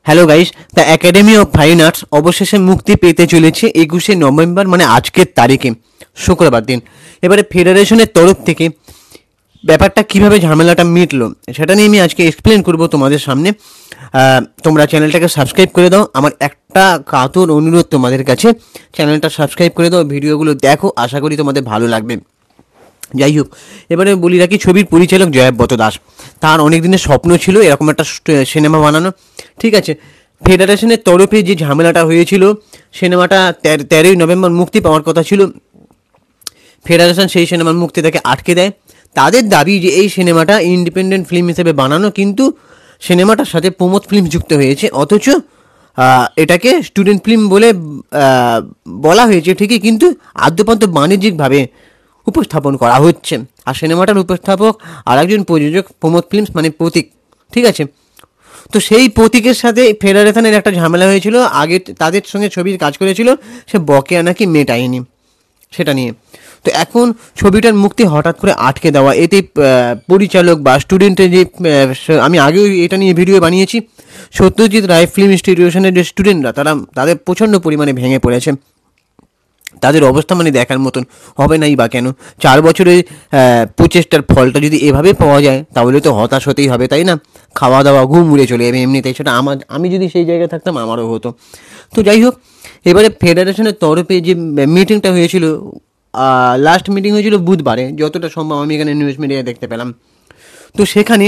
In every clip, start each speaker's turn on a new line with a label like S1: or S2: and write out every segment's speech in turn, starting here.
S1: Hello guys, the academy of fine arts অবশেষে মুক্তি পেতে চলেছে 21শে নভেম্বর, মানে আজকের তারিখে, শুক্রবার দিন। এবারে ফেডারেশনের তরফ থেকে ব্যাপারটা কিভাবে ঝামেলাটা মিটলো সেটা নিয়ে আমি আজকে এক্সপ্লেন করব তোমাদের সামনে। তোমরা চ্যানেলটাকে সাবস্ক্রাইব করে দাও। আমার একটা কাতর অনুরোধ তোমাদের কাছে, চ্যানেলটা সাবস্ক্রাইব করে দাও, ভিডিওগুলো দেখো, আশা করি তোমাদের ভালো লাগবে। যাই হোক, এবারে বলি রাখি, ছবির পরিচালক জয়াব্রত দাস। তার অনেক দিনের স্বপ্ন ছিল এরকম একটা সিনেমা বানানো। ঠিক আছে, ফেডারেশনের তরফে যে ঝামেলাটা হয়েছিল, সিনেমাটা 13ই নভেম্বর মুক্তি পাওয়ার কথা ছিল, ফেডারেশন সেই সিনেমার মুক্তি তাকে আটকে দেয়। তাদের দাবি যে এই সিনেমাটা ইন্ডিপেন্ডেন্ট ফিল্ম হিসেবে বানানো, কিন্তু সিনেমাটার সাথে প্রমোদ ফিল্ম যুক্ত হয়েছে, অথচ এটাকে স্টুডেন্ট ফিল্ম বলে বলা হয়েছে ঠিকই, কিন্তু আদ্যপান্ত বাণিজ্যিকভাবে উপস্থাপন করা হচ্ছে। আর সিনেমাটার উপস্থাপক আর একজন প্রযোজক প্রমোদ ফিল্মস, মানে প্রতীক। ঠিক আছে, তো সেই প্রতীকের সাথে ফেডারেশনের একটা ঝামেলা হয়েছিল। আগে তাদের সঙ্গে ছবির কাজ করেছিল, সে বকেয়া নাকি মেটায়নি, সেটা নিয়ে। তো এখন ছবিটার মুক্তি হঠাৎ করে আটকে দেওয়া, এতে পরিচালক বা স্টুডেন্টের যে, আমি আগেও এটা নিয়ে ভিডিও বানিয়েছি, সত্যজিৎ রায় ফিল্ম ইনস্টিটিউশনের যে স্টুডেন্টরা, তাদের প্রচণ্ড পরিমাণে ভেঙে পড়েছে। তাদের অবস্থা মানে দেখার মতন হবে নাই বা কেন। 4 বছরের প্রচেষ্টার ফলটা যদি এভাবে পাওয়া যায়, তাহলে তো হতাশ হতেই হবে, তাই না? খাওয়া দাওয়া ঘুম উড়ে চলে যাবে এমনিতেই, সেটা আমি যদি সেই জায়গায় থাকতাম আমারও হতো। তো যাই হোক, এবারে ফেডারেশনের তরফে যে মিটিংটা হয়েছিল, লাস্ট মিটিং হয়েছিল বুধবারে, যতটা সম্ভব আমি এখানে নিউজ মিডিয়ায় দেখতে পেলাম। তো সেখানে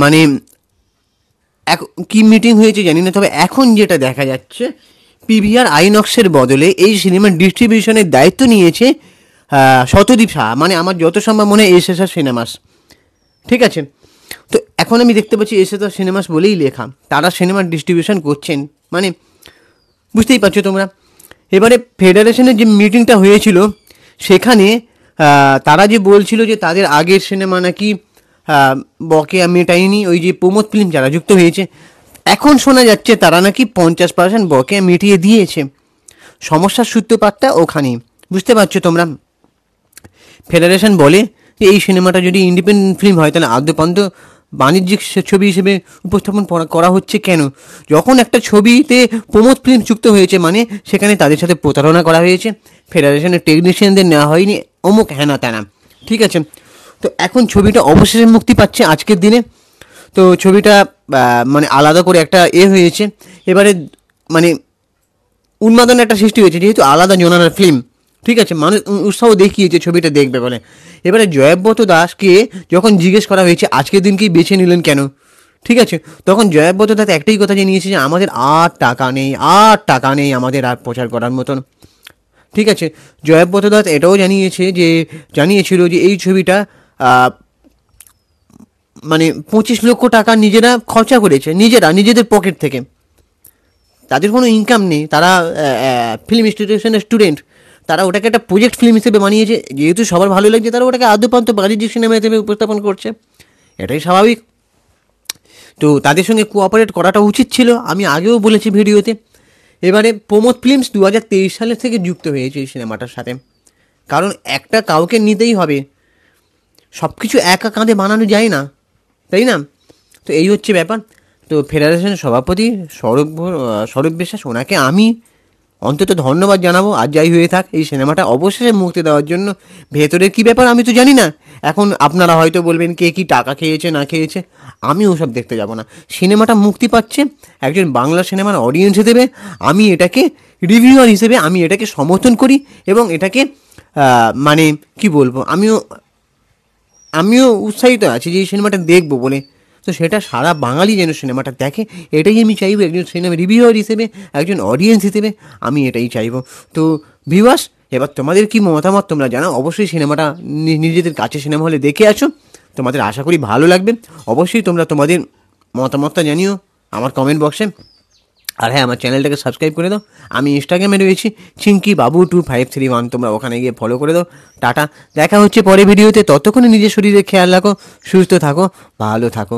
S1: মানে কি মিটিং হয়েছে জানি না, তবে এখন যেটা দেখা যাচ্ছে, পিভিআর আইনক্সের বদলে এই সিনেমার ডিস্ট্রিবিউশনের দায়িত্ব নিয়েছে শতদীপ সাহা, মানে আমার যত সম্ভব মনে হয় এসএসআর সিনেমাস। ঠিক আছে, তো এখন আমি দেখতে পাচ্ছি এসএসআর সিনেমাস বলেই লেখা, তারা সিনেমার ডিস্ট্রিবিউশন করছেন, মানে বুঝতেই পারছো তোমরা। এবারে ফেডারেশনের যে মিটিংটা হয়েছিল, সেখানে তারা যে বলছিল যে তাদের আগের সিনেমা নাকি বকেয়া মেটায়নি, ওই যে প্রমোদ ফিল্ম যারা যুক্ত হয়েছে, এখন শোনা যাচ্ছে তারা নাকি 50% বকেয়া মিটিয়ে দিয়েছে। সমস্যার সূত্রপাতটা ওখানেই, বুঝতে পারছো তোমরা। ফেডারেশন বলে যে এই সিনেমাটা যদি ইন্ডিপেন্ডেন্ট ফিল্ম হয়, তাহলে আদ্যপান্ত বাণিজ্যিক ছবি হিসেবে উপস্থাপন করা হচ্ছে কেন? যখন একটা ছবিতে প্রমোদ ফিল্ম যুক্ত হয়েছে, মানে সেখানে তাদের সাথে প্রতারণা করা হয়েছে, ফেডারেশনের টেকনিশিয়ানদের নেওয়া হয়নি, অমুক হ্যানা ত্যানা। ঠিক আছে, তো এখন ছবিটা অবশেষে মুক্তি পাচ্ছে আজকের দিনে। তো ছবিটা মানে আলাদা করে একটা হয়েছে, এবারে মানে উন্মাদনা একটা সৃষ্টি হয়েছে, যেহেতু আলাদা জনানার ফিল্ম। ঠিক আছে, মানুষ উৎসাহ দেখিয়েছে ছবিটা দেখবে বলে। এবারে জয়াব্রত দাসকে যখন জিজ্ঞেস করা হয়েছে আজকের দিনকেই বেছে নিলেন কেন, ঠিক আছে, তখন জয়াব্রত দাস একটাই কথা জানিয়েছে যে আমাদের আর টাকা নেই আমাদের আর প্রচার করার মতন। ঠিক আছে, জয়াব্রত দাস এটাও জানিয়েছিল যে এই ছবিটা মানে 25 লক্ষ টাকা নিজেরা খরচা করেছে, নিজেদের পকেট থেকে। তাদের কোনো ইনকাম নেই, তারা ফিল্ম ইনস্টিটিউশনের স্টুডেন্ট, তারা ওটাকে একটা প্রজেক্ট ফিল্ম হিসেবে বানিয়েছে, যেহেতু সবার ভালো লাগছে তারা ওটাকে আদ্যপান্ত বাণিজ্যিক সিনেমা হিসেবে উপস্থাপন করছে, এটাই স্বাভাবিক। তো তাদের সঙ্গে কোঅপারেট করাটা উচিত ছিল, আমি আগেও বলেছি ভিডিওতে। এবারে প্রমোদ ফিল্মস 2023 সালের থেকে যুক্ত হয়েছে এই সিনেমাটার সাথে, কারণ একটা কাউকে নিতেই হবে, সব কিছু একা কাঁধে বানানো যায় না, তাই না? তো এই হচ্ছে ব্যাপার। তো ফেডারেশনের সভাপতি স্বরূপ বিশ্বাস, ওনাকে আমি অন্তত ধন্যবাদ জানাবো, আর যাই হয়ে থাক এই সিনেমাটা অবশেষে মুক্তি দেওয়ার জন্য। ভেতরের কী ব্যাপার আমি তো জানি না, এখন আপনারা হয়তো বলবেন কে কী টাকা খেয়েছে না খেয়েছে, আমি ওসব দেখতে যাব না। সিনেমাটা মুক্তি পাচ্ছে, একজন বাংলা সিনেমার অডিয়েন্স হিসেবে আমি এটাকে রিভিউয়ার হিসেবে আমি এটাকে সমর্থন করি, এবং এটাকে মানে কি বলবো, আমিও উৎসাহিত আছি যে এই সিনেমাটা দেখবো বলে। তো সেটা সারা বাঙালি যেন সিনেমাটা দেখে, এটাই আমি চাইবো, একজন সিনেমা রিভিউয়ার হিসেবে, একজন অডিয়েন্স হিসেবে আমি এটাই চাইবো। তো ভিউয়ার্স, এবার তোমাদের কি মতামত তোমরা জানাও, অবশ্যই সিনেমাটা নিজেদের কাছে সিনেমা হলে দেখে আসো, তোমাদের আশা করি ভালো লাগবে। অবশ্যই তোমরা তোমাদের মতামতটা জানিও আমার কমেন্ট বক্সে। আর হ্যাঁ, আমার চ্যানেলটাকে সাবস্ক্রাইব করে দাও। আমি ইনস্টাগ্রামে রয়েছি চিঙ্কি বাবু 2531, তোমরা ওখানে গিয়ে ফলো করে দাও। টাটা, দেখা হচ্ছে পরে ভিডিওতে, ততক্ষণে নিজের শরীরে খেয়াল রাখো, সুস্থ থাকো, ভালো থাকো।